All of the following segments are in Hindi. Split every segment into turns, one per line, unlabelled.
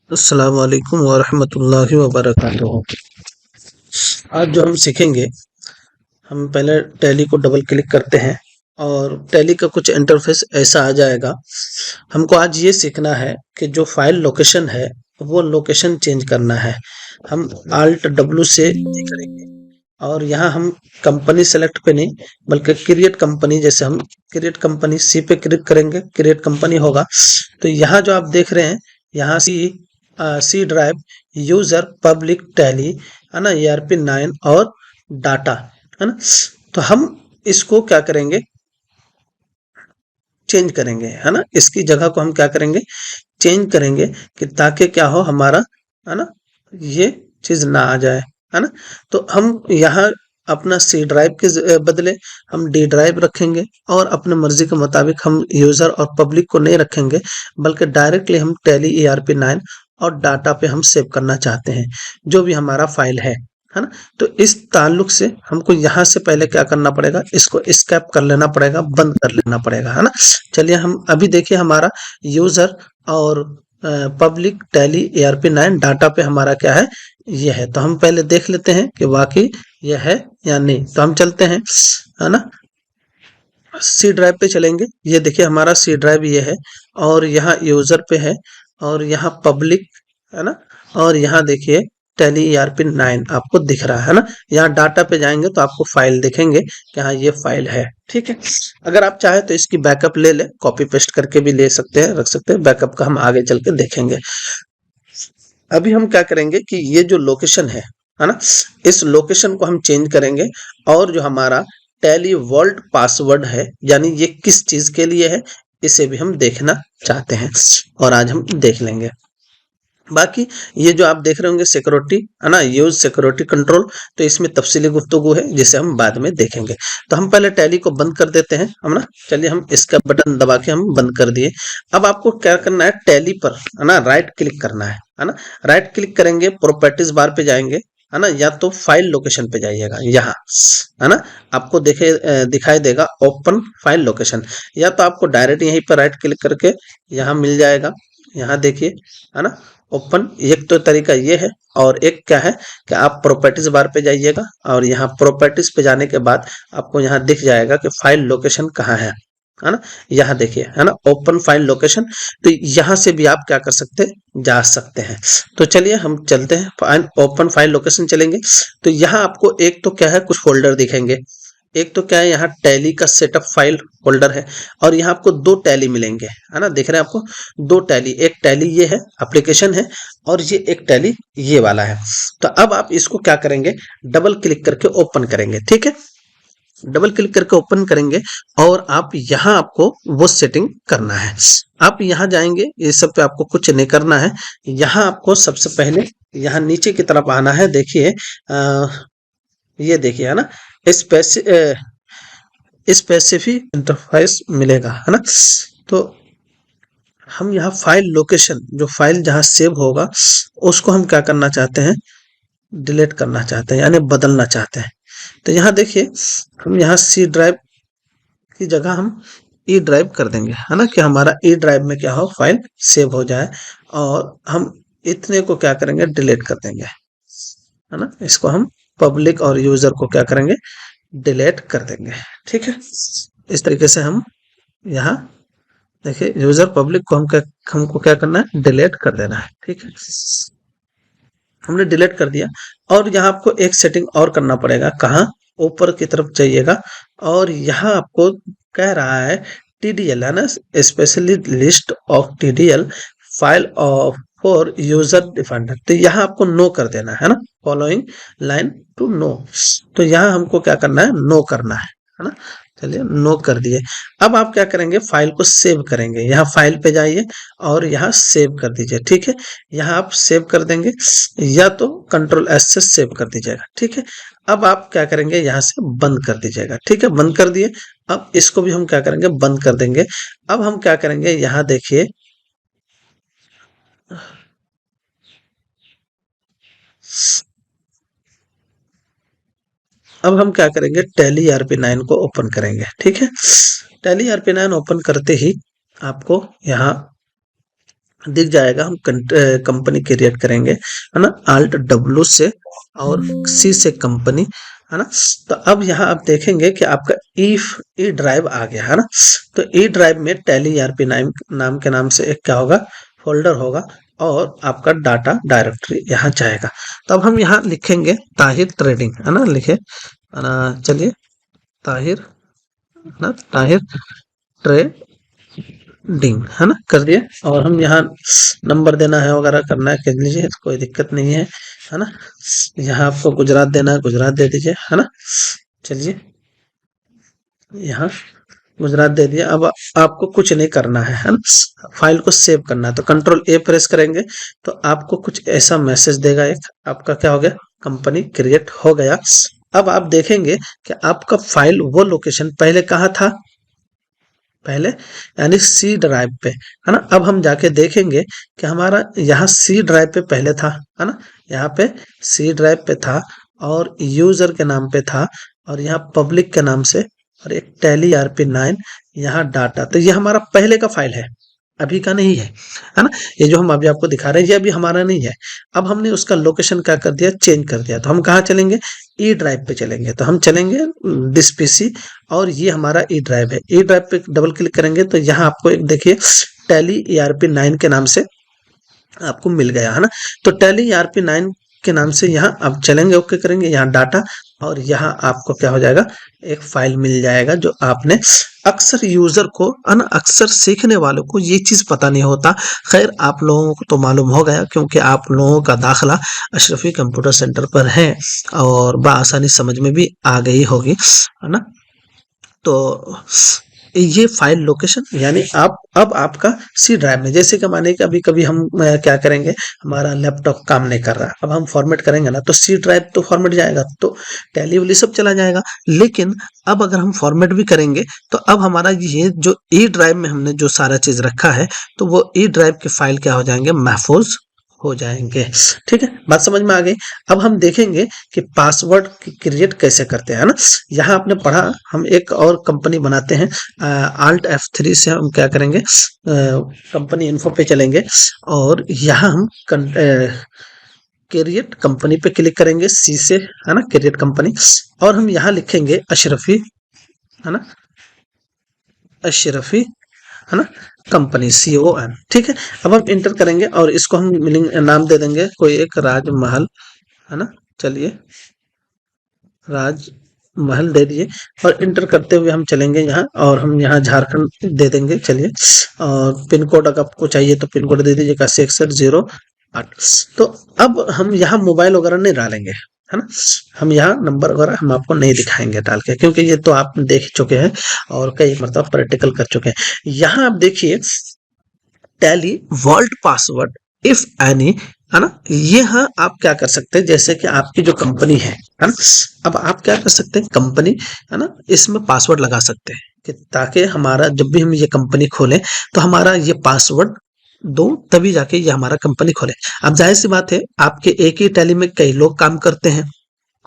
अस्सलाम वालेकुम वरहमतुल्लाहि वबरकातुहू। आज जो हम सीखेंगे, हम पहले टैली को डबल क्लिक करते हैं और टैली का कुछ इंटरफेस ऐसा आ जाएगा। हमको आज ये सीखना है कि जो फाइल लोकेशन है वो लोकेशन चेंज करना है। हम Alt W से ये करेंगे और यहाँ हम कंपनी सेलेक्ट पे नहीं बल्कि क्रिएट कंपनी, जैसे हम क्रिएट कंपनी सी पे क्लिक करेंगे, क्रिएट कंपनी होगा। तो यहाँ जो आप देख रहे हैं, यहाँ C drive, user, public, Tally, है ना, ERP9 और डाटा, है ना। तो हम इसको क्या करेंगे, चेंज करेंगे, है ना। इसकी जगह को हम क्या करेंगे, चेंज करेंगे कि ताकि क्या हो हमारा, है ना, ये चीज ना आ जाए, है ना। तो हम यहाँ अपना सी ड्राइव के बदले हम डी ड्राइव रखेंगे और अपने मर्जी के मुताबिक हम यूजर और पब्लिक को नहीं रखेंगे, बल्कि डायरेक्टली हम टैली ERP9 और डाटा पे हम सेव करना चाहते हैं जो भी हमारा फाइल है ना। तो इस ताल्लुक से हमको यहाँ से पहले क्या करना पड़ेगा, इसको स्कैप कर लेना पड़ेगा, बंद कर लेना पड़ेगा, है ना। चलिए हम अभी देखिए हमारा यूजर और पब्लिक, टैली, ERP9, डाटा पे हमारा क्या है, ये है। तो हम पहले देख लेते हैं कि वाकई ये है या नहीं। तो हम चलते हैं, है ना, सी ड्राइव पे चलेंगे। ये देखिए हमारा सी ड्राइव ये है और यहाँ यूजर पे है और यहाँ पब्लिक, है ना, और यहाँ देखिए टैली ERP9 आपको दिख रहा है ना। यहाँ डाटा पे जाएंगे तो आपको फाइल दिखेंगे कि हाँ ये फाइल है, ठीक है। अगर आप चाहे तो इसकी बैकअप ले ले, कॉपी पेस्ट करके भी ले सकते हैं, रख सकते हैं। बैकअप का हम आगे चल के देखेंगे। अभी हम क्या करेंगे कि ये जो लोकेशन है ना, इस लोकेशन को हम चेंज करेंगे और जो हमारा टैली वॉल्ट पासवर्ड है, यानी ये किस चीज के लिए है, इसे भी हम देखना चाहते हैं और आज हम देख लेंगे। बाकी ये जो आप देख रहे होंगे सिक्योरिटी, है ना, यूज सिक्योरिटी कंट्रोल, तो इसमें तफसीली गुफ्तगू है जिसे हम बाद में देखेंगे। तो हम पहले टैली को बंद कर देते हैं, हम ना। चलिए हम इसका बटन दबा के हम बंद कर दिए। अब आपको क्या करना है, टैली पर, है ना, राइट क्लिक करना है ना। राइट क्लिक करेंगे, प्रॉपर्टीज बार पे जाएंगे, है ना, या तो फाइल लोकेशन पे जाइएगा, यहाँ, है ना। आपको दिखाई देगा ओपन फाइल लोकेशन, या तो आपको डायरेक्ट यहीं पर राइट क्लिक करके यहाँ मिल जाएगा। यहाँ देखिए, है ना, ओपन। एक तो तरीका ये है और एक क्या है कि आप प्रॉपर्टीज बार पे जाइएगा और यहाँ प्रॉपर्टीज पे जाने के बाद आपको यहाँ दिख जाएगा कि फाइल लोकेशन कहाँ है ना। यहाँ देखिए, है ना, ओपन फाइल लोकेशन। तो यहाँ से भी आप क्या कर सकते हैं, जा सकते हैं। तो चलिए हम चलते हैं, ओपन फाइल लोकेशन चलेंगे। तो यहाँ आपको एक तो क्या है, कुछ फोल्डर दिखेंगे। एक तो क्या है, यहाँ टैली का सेटअप फाइल फोल्डर है और यहाँ आपको दो टैली मिलेंगे, है ना। देख रहे हैं आपको दो टैली, एक टैली ये है, एप्लीकेशन है, और ये एक टैली ये वाला है। तो अब आप इसको क्या करेंगे, डबल क्लिक करके ओपन करेंगे, ठीक है। डबल क्लिक करके ओपन करेंगे और आप यहाँ आपको वो सेटिंग करना है। आप यहाँ जाएंगे, ये सब पे आपको कुछ नहीं करना है। यहाँ आपको सबसे पहले यहाँ नीचे की तरफ आना है। देखिए ये देखिए, है ना, स्पेसिफिक इंटरफेस मिलेगा, है ना। तो हम यहाँ फाइल लोकेशन, जो फाइल जहाँ सेव होगा उसको हम क्या करना चाहते हैं, डिलीट करना चाहते हैं, यानी बदलना चाहते हैं। तो यहाँ देखिए हम यहाँ सी ड्राइव की जगह हम ई ड्राइव कर देंगे, है ना, कि हमारा ई ड्राइव में क्या हो, फाइल सेव हो जाए। और हम इतने को क्या करेंगे, डिलीट कर देंगे, है ना। इसको हम पब्लिक और यूजर को क्या करेंगे, डिलीट कर देंगे, ठीक है। इस तरीके से हम यहाँ देखिए यूजर पब्लिक को हमको क्या करना है, डिलीट कर देना है, ठीक है। हमने डिलीट कर दिया। और यहाँ आपको एक सेटिंग और करना पड़ेगा, कहाँ, ऊपर की तरफ जाइएगा और यहाँ आपको कह रहा है TDL, है ना, specially list of TDL file of for user defined. तो यहाँ आपको नो कर देना है ना, फॉलोइंग लाइन टू नो। तो यहाँ हमको क्या करना है, नो करना है ना। चलिए नो कर दिए। अब आप क्या करेंगे, फाइल को सेव करेंगे। यहाँ फाइल पे जाइए और यहाँ सेव कर दीजिए, ठीक है। यहाँ आप सेव कर देंगे या तो Ctrl+S से सेव कर दीजिएगा, ठीक है। अब आप क्या करेंगे, यहाँ से बंद कर दीजिएगा, ठीक है। बंद कर दिए। अब इसको भी हम क्या करेंगे, बंद कर देंगे। अब हम क्या करेंगे, यहाँ देखिए अब हम क्या करेंगे, टैली ERP9 को ओपन करेंगे, ठीक है। टैली ERP9 ओपन करते ही आपको यहाँ दिख जाएगा। हम कंपनी क्रिएट करेंगे, है ना, Alt W से और C से कंपनी, है ना। तो अब यहाँ आप देखेंगे कि आपका ई ड्राइव आ गया, है ना। तो ई ड्राइव में टैली ERP नाम के नाम से एक क्या होगा, फोल्डर होगा, और आपका डाटा डायरेक्टरी यहाँ जाएगा। तो अब हम यहाँ लिखेंगे ताहिर ट्रेडिंग, है ना, लिखे चलिए ताहिर, है ना, ताहिर ट्रेडिंग, है ना, कर दिए। और हम यहाँ नंबर देना है वगैरह करना है, कर लीजिए, कोई दिक्कत नहीं है ना। यहाँ आपको गुजरात देना है, गुजरात दे दीजिए, है ना। चलिए यहाँ गुजरात दे दिया। अब आपको कुछ नहीं करना है ना, फाइल को सेव करना है। तो कंट्रोल A प्रेस करेंगे तो आपको कुछ ऐसा मैसेज देगा, एक आपका क्या हो गया, कंपनी क्रिएट हो गया। अब आप देखेंगे कि आपका फाइल वो लोकेशन पहले कहाँ था, पहले यानी सी ड्राइव पे, है ना। अब हम जाके देखेंगे कि हमारा यहाँ सी ड्राइव पे पहले था, है ना, यहाँ पे सी ड्राइव पे था और यूजर के नाम पे था और यहाँ पब्लिक के नाम से और एक टैली ERP9 यहाँ डाटा। तो ये हमारा पहले का फाइल है, अभी का नहीं है ना। ये जो हम अभी आपको दिखा रहे हैं ये अभी हमारा नहीं है। अब हमने उसका लोकेशन क्या कर दिया, चेंज कर दिया। तो हम कहाँ चलेंगे, ई ड्राइव पे चलेंगे। तो हम चलेंगे दिस पीसी और ये हमारा ई ड्राइव है। ई ड्राइव पे डबल क्लिक करेंगे तो यहाँ आपको एक देखिए टैली ERP9 के नाम से आपको मिल गया, है ना। तो टैली ERP9 के नाम से यहाँ आप चलेंगे, ओके करेंगे, यहाँ डाटा, और यहाँ आपको क्या हो जाएगा, एक फाइल मिल जाएगा जो आपने, अक्सर यूजर को, है ना, अक्सर सीखने वालों को ये चीज पता नहीं होता। खैर आप लोगों को तो मालूम हो गया क्योंकि आप लोगों का दाखिला अशरफी कंप्यूटर सेंटर पर है और बआसानी समझ में भी आ गई होगी, है ना। तो ये फाइल लोकेशन यानी आप अब आपका सी ड्राइव में, जैसे कि माने कभी कभी हम क्या करेंगे, हमारा लैपटॉप काम नहीं कर रहा, अब हम फॉर्मेट करेंगे ना तो सी ड्राइव तो फॉर्मेट जाएगा, तो टैली वैली सब चला जाएगा। लेकिन अब अगर हम फॉर्मेट भी करेंगे तो अब हमारा ये जो ई ड्राइव में हमने जो सारा चीज रखा है तो वो ई ड्राइव के फाइल क्या हो जाएंगे, महफूज हो जाएंगे। ठीक है, बात समझ में आ गई। अब हम देखेंगे कि पासवर्ड क्रिएट कैसे करते हैं, ना। यहाँ आपने पढ़ा, हम एक और कंपनी बनाते हैं, Alt F3 से हम क्या करेंगे, कंपनी इन्फो पे चलेंगे और यहाँ हम क्रिएट कंपनी पे क्लिक करेंगे, सी से, है ना, क्रिएट कंपनी, और हम यहाँ लिखेंगे अशरफी, है ना, अशरफी, है ना, कंपनी COM। ठीक है, अब हम इंटर करेंगे और इसको हम नाम दे देंगे कोई एक, राजमहल, है ना। चलिए राजमहल दे दिए और इंटर करते हुए हम चलेंगे यहाँ और हम यहाँ झारखंड दे देंगे। चलिए, और पिन कोड अगर आपको चाहिए तो पिन कोड दे दीजिए 6108। तो अब हम यहाँ मोबाइल वगैरह नहीं डालेंगे, है ना। हम यहाँ नंबर वगैरह हम आपको नहीं दिखाएंगे डाल के, क्योंकि ये तो आप देख चुके हैं और कई मतलब प्रैक्टिकल कर चुके हैं। यहाँ आप देखिए Tally vault password if any, है ना। ये हाँ आप क्या कर सकते हैं, जैसे कि आपकी जो कंपनी है ना, अब आप क्या कर सकते हैं, कंपनी, है ना, इसमें पासवर्ड लगा सकते हैं कि ताकि हमारा जब भी हम ये कंपनी खोलें तो हमारा ये पासवर्ड दो तभी जाके ये हमारा कंपनी खोले। अब जाहिर सी बात है आपके एक ही टैली में कई लोग काम करते हैं,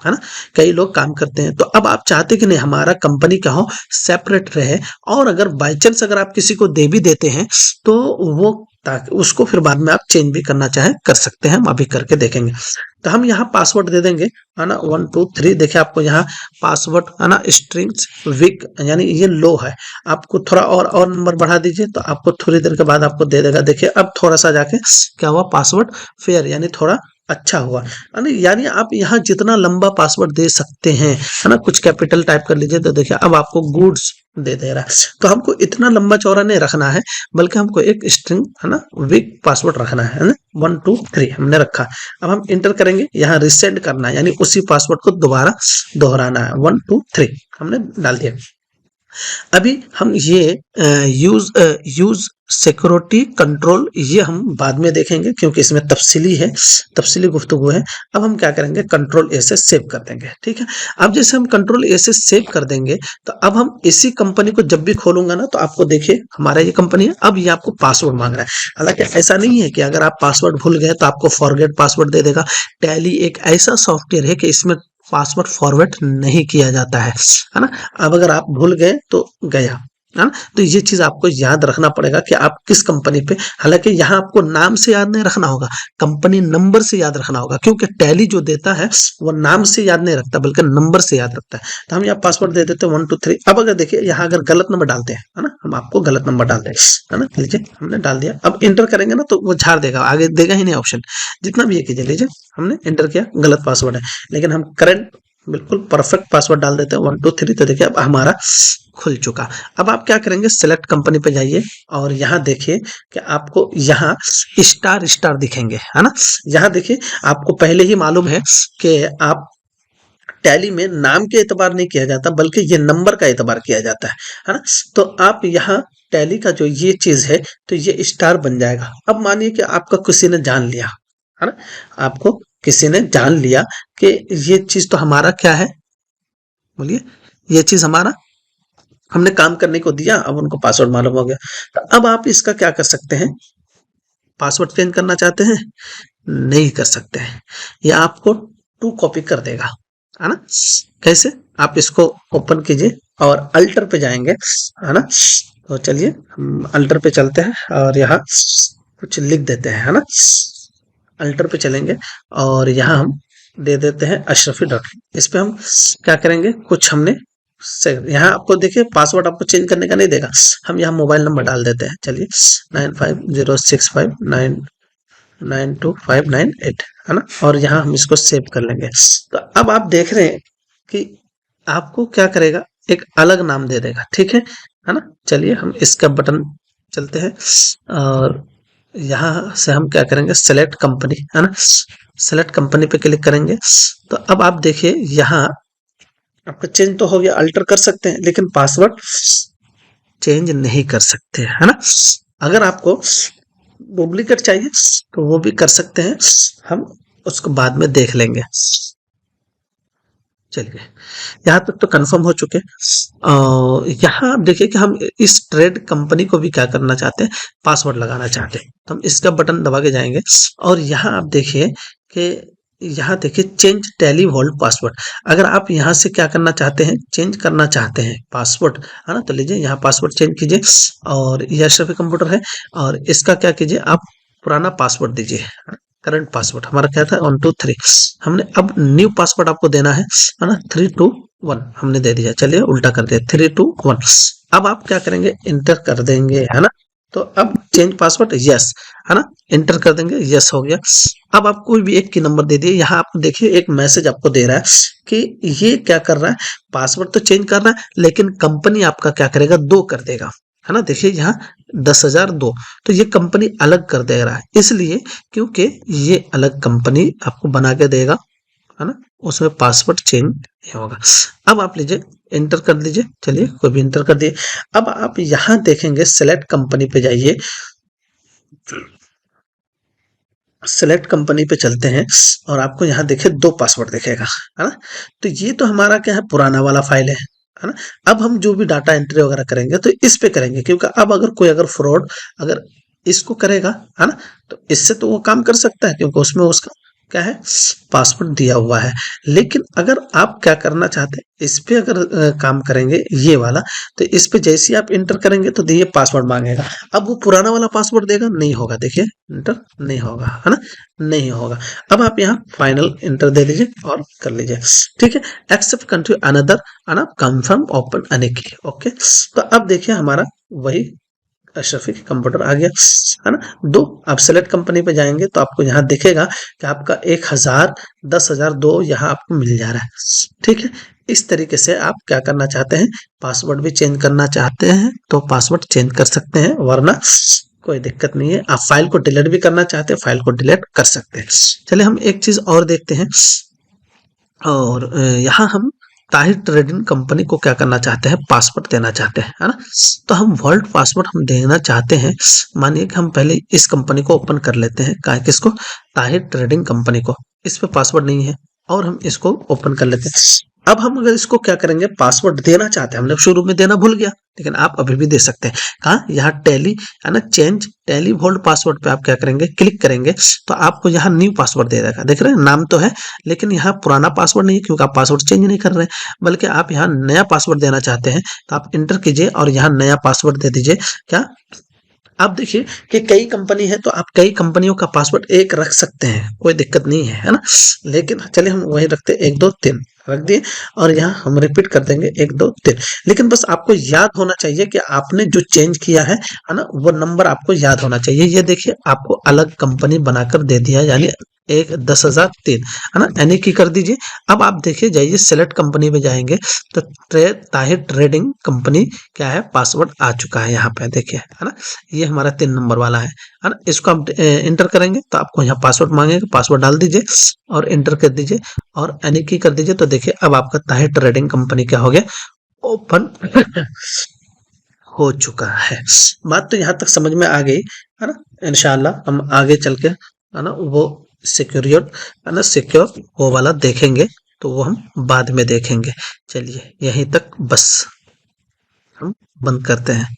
है ना, कई लोग काम करते हैं। तो अब आप चाहते कि नहीं हमारा कंपनी क्या हो, सेपरेट रहे, और अगर बाई चांस अगर आप किसी को दे भी देते हैं तो वो ताकि उसको फिर बाद में आप चेंज भी करना चाहे कर सकते हैं, हम अभी करके देखेंगे। तो हम यहाँ पासवर्ड दे देंगे, है ना, 1 2 3। देखिए आपको यहाँ पासवर्ड, है ना, स्ट्रिंग्स वीक यानी ये लो है, आपको थोड़ा और नंबर बढ़ा दीजिए तो आपको थोड़ी देर के बाद आपको दे देगा। देखिए अब थोड़ा सा जाके क्या हुआ, पासवर्ड फेयर यानी थोड़ा अच्छा हुआ, यानी आप यहाँ जितना लंबा पासवर्ड दे सकते हैं, है ना, कुछ कैपिटल टाइप कर लीजिए तो देखिए अब आपको गुड्स दे रहा है। तो हमको इतना लंबा चौड़ा नहीं रखना है, बल्कि हमको एक स्ट्रिंग, है ना, वीक पासवर्ड रखना है ना, 1 2 3 हमने रखा। अब हम इंटर करेंगे, यहाँ रिसेंड करना है यानी उसी पासवर्ड को दोबारा दोहराना है, 1 2 3 हमने डाल दिया। अभी हम ये यूज सिक्योरिटी कंट्रोल ये हम बाद में देखेंगे क्योंकि इसमें तफसीली गुफ्तगू है। अब हम क्या करेंगे, कंट्रोल A से सेव कर देंगे। ठीक है, अब जैसे हम कंट्रोल A से सेव कर देंगे तो अब हम इसी कंपनी को जब भी खोलूंगा ना तो आपको देखिए हमारा ये कंपनी है, अब ये आपको पासवर्ड मांग रहा है। हालांकि ऐसा नहीं है कि अगर आप पासवर्ड भूल गए तो आपको फॉरगेट पासवर्ड दे देगा। टैली एक ऐसा सॉफ्टवेयर है कि इसमें पासवर्ड फॉरवर्ड नहीं किया जाता है ना। अब अगर आप भूल गए तो गया, है ना। तो ये चीज आपको याद रखना पड़ेगा कि आप किस कंपनी पे, हालांकि यहाँ आपको नाम से याद नहीं रखना होगा, कंपनी नंबर से याद रखना होगा, क्योंकि टैली जो देता है वो नाम से याद नहीं रखता बल्कि नंबर से याद रखता है। तो हम यहाँ पासवर्ड दे देते हैं 123। अब अगर देखिए यहाँ अगर गलत नंबर डालते हैं, है ना, हम आपको गलत नंबर डाल देंगे, है ना, लीजिए हमने डाल दिया। अब इंटर करेंगे ना तो वो झाड़ देगा, आगे देगा ही नहीं ऑप्शन, जितना भी ये कीजिए। लीजिए हमने इंटर किया, गलत पासवर्ड है, लेकिन हम करंट बिल्कुल परफेक्ट पासवर्ड डाल देते हैं 123। तो देखिए अब हमारा खुल चुका। अब आप क्या करेंगे, सिलेक्ट कंपनी पे जाइए और यहाँ देखिए कि आपको यहाँ स्टार स्टार दिखेंगे, है ना। यहाँ देखिए आपको पहले ही मालूम है कि आप टैली में नाम के एतबार नहीं किया जाता बल्कि ये नंबर का एतबार किया जाता है ना। तो आप यहाँ टैली का जो ये चीज है तो ये स्टार बन जाएगा। अब मानिए कि आपका किसी ने जान लिया, है ना, आपको किसी ने जान लिया कि ये चीज तो हमारा क्या है, बोलिए, ये चीज हमारा हमने काम करने को दिया, अब उनको पासवर्ड मालूम हो गया। तो अब आप इसका क्या कर सकते हैं, पासवर्ड चेंज करना चाहते हैं, नहीं कर सकते हैं, ये आपको टू कॉपी कर देगा, है ना। कैसे, आप इसको ओपन कीजिए और अल्टर पे जाएंगे, है ना। तो चलिए हम अल्टर पे चलते हैं और यहाँ कुछ लिख देते हैं, है ना। अल्टर पे चलेंगे और यहाँ हम दे देते हैं अशरफी डॉट। इस पे हम क्या करेंगे, कुछ हमने यहाँ आपको देखिए पासवर्ड आपको चेंज करने का नहीं देगा, हम यहाँ मोबाइल नंबर डाल देते हैं, चलिए 9506599258, है ना, और यहाँ हम इसको सेव कर लेंगे। तो अब आप देख रहे हैं कि आपको क्या करेगा, एक अलग नाम दे देगा, ठीक है ना। चलिए हम इसका बटन चलते हैं और यहाँ से हम क्या करेंगे, सेलेक्ट कंपनी, है ना, सेलेक्ट कंपनी पे क्लिक करेंगे। तो अब आप देखिए यहाँ आपका चेंज तो हो गया, अल्टर कर सकते हैं लेकिन पासवर्ड चेंज नहीं कर सकते, है ना। अगर आपको डुप्लीकेट चाहिए तो वो भी कर सकते हैं, हम उसको बाद में देख लेंगे। चलिए यहाँ तक तो कंफर्म हो चुके। यहाँ आप देखिए कि हम इस ट्रेड कंपनी को भी क्या करना चाहते हैं, पासवर्ड लगाना चाहते हैं। तो हम इसका बटन दबा के जाएंगे और यहाँ आप देखिए कि यहाँ देखिए चेंज टैली वॉल्ट पासवर्ड। अगर आप यहाँ से क्या करना चाहते हैं, चेंज करना चाहते हैं पासवर्ड, है ना, तो लीजिए यहाँ पासवर्ड चेंज कीजिए और यह अशरफी कंप्यूटर है और इसका क्या कीजिए, आप पुराना पासवर्ड दीजिए, करंट पासवर्ड हमारा क्या था 123, हमने अब न्यू पासवर्ड आपको देना है ना, 321 हमने दे दिया। चलिए उल्टा कर दिया 321। अब आप क्या करेंगे, इंटर कर देंगे, है ना। तो अब चेंज पासवर्ड यस, है ना, इंटर कर देंगे, यस हो गया। अब आप कोई भी एक की नंबर दे दिए। यहाँ आप देखिए एक मैसेज आपको दे रहा है कि ये क्या कर रहा है, पासवर्ड तो चेंज कर रहा है लेकिन कंपनी आपका क्या करेगा, 2 कर देगा, है ना। देखिए यहाँ 10,002, तो ये कंपनी अलग कर दे रहा है, इसलिए क्योंकि ये अलग कंपनी आपको बना के देगा, है ना, उसमें पासवर्ड चेंज नहीं होगा। अब आप लीजिए इंटर कर दीजिए, चलिए कोई भी इंटर कर दिए। अब आप यहाँ देखेंगे सेलेक्ट कंपनी पे जाइए, सेलेक्ट कंपनी पे चलते हैं और आपको यहाँ देखिए 2 पासवर्ड दिखेगा, है ना। तो ये तो हमारा क्या है, पुराना वाला फाइल है ना। अब हम जो भी डाटा एंट्री वगैरह करेंगे तो इस पे करेंगे, क्योंकि अब अगर कोई अगर फ्रॉड अगर इसको करेगा, है ना, तो इससे तो वो काम कर सकता है क्योंकि उसमें उसका क्या है, पासवर्ड दिया हुआ है। लेकिन अगर आप क्या करना चाहते हैं, इस पे अगर काम करेंगे ये वाला, तो इस पे जैसे ही आप इंटर करेंगे तो देखिए पासवर्ड मांगेगा। अब वो पुराना वाला पासवर्ड देगा, नहीं होगा, देखिए इंटर नहीं होगा, है ना, नहीं होगा। अब आप यहाँ फाइनल इंटर दे दीजिए और कर लीजिए, ठीक है। एक्सेप्ट कंट्री अनदर, है ना, कंफर्म ओपन अनेक, ओके। तो अब देखिए हमारा वही अशरफी कंप्यूटर आ गया, है ना। 2 आप सेलेक्ट कंपनी पे जाएंगे तो आपको यहाँ दिखेगा कि आपका 1000 10,002 यहाँ आपको मिल जा रहा है, ठीक है। इस तरीके से आप क्या करना चाहते हैं, पासवर्ड भी चेंज करना चाहते हैं तो पासवर्ड चेंज कर सकते हैं, वरना कोई दिक्कत नहीं है। आप फाइल को डिलीट भी करना चाहते हैं, फाइल को डिलीट कर सकते हैं। चलिए हम एक चीज और देखते हैं, और यहाँ हम ताहिर ट्रेडिंग कंपनी को क्या करना चाहते हैं, पासवर्ड देना चाहते हैं, है ना। तो हम वर्ल्ड पासवर्ड हम देना चाहते हैं। मानिए कि हम पहले इस कंपनी को ओपन कर लेते हैं, किसको, ताहिर ट्रेडिंग कंपनी को। इस पे पासवर्ड नहीं है और हम इसको ओपन कर लेते हैं। अब हम अगर इसको क्या करेंगे, पासवर्ड देना चाहते हैं, हमने शुरू में देना भूल गया, लेकिन आप अभी भी दे सकते हैं। कहाँ, यहाँ टैली है ना, चेंज टैली होल्ड पासवर्ड पे आप क्या करेंगे, क्लिक करेंगे तो आपको यहाँ न्यू पासवर्ड दे देगा। देख रहे हैं, नाम तो है लेकिन यहाँ पुराना पासवर्ड नहीं है, क्योंकि आप पासवर्ड चेंज नहीं कर रहे हैं, बल्कि आप यहाँ नया पासवर्ड देना चाहते हैं, तो आप इंटर कीजिए और यहाँ नया पासवर्ड दे दीजिए। क्या, आप देखिए कि कई कंपनी है तो आप कई कंपनियों का पासवर्ड एक रख सकते हैं, कोई दिक्कत नहीं है, है ना। लेकिन चलिए हम वही रखते हैं, 1 2 3 रख दिए, और यहाँ हम रिपीट कर देंगे 1 2 3। लेकिन बस आपको याद होना चाहिए कि आपने जो चेंज किया है ना, वो नंबर आपको याद होना चाहिए। ये देखिए आपको अलग कंपनी बनाकर दे दिया, यानी 10,003 है ना, यानी कि कर दीजिए। अब आप देखिए, जाइए सेलेक्ट कंपनी में जाएंगे तो ताहिर ट्रेडिंग कंपनी क्या है, पासवर्ड आ चुका है यहाँ पे, देखिए है ना, ये हमारा 3 नंबर वाला है ना। इसको आप इंटर करेंगे तो आपको यहाँ पासवर्ड मांगेगा, पासवर्ड डाल दीजिए और इंटर कर दीजिए और यानी कि कर दीजिए। तो देखिए अब आपका ताहिर ट्रेडिंग कंपनी क्या हो गया, ओपन हो चुका है। बात तो यहाँ तक समझ में आ गई है ना। इंशाल्लाह हम आगे चल के है ना वो सिक्योर है ना, सिक्योर वो वाला देखेंगे, तो वो हम बाद में देखेंगे। चलिए यहीं तक बस हम बंद करते हैं।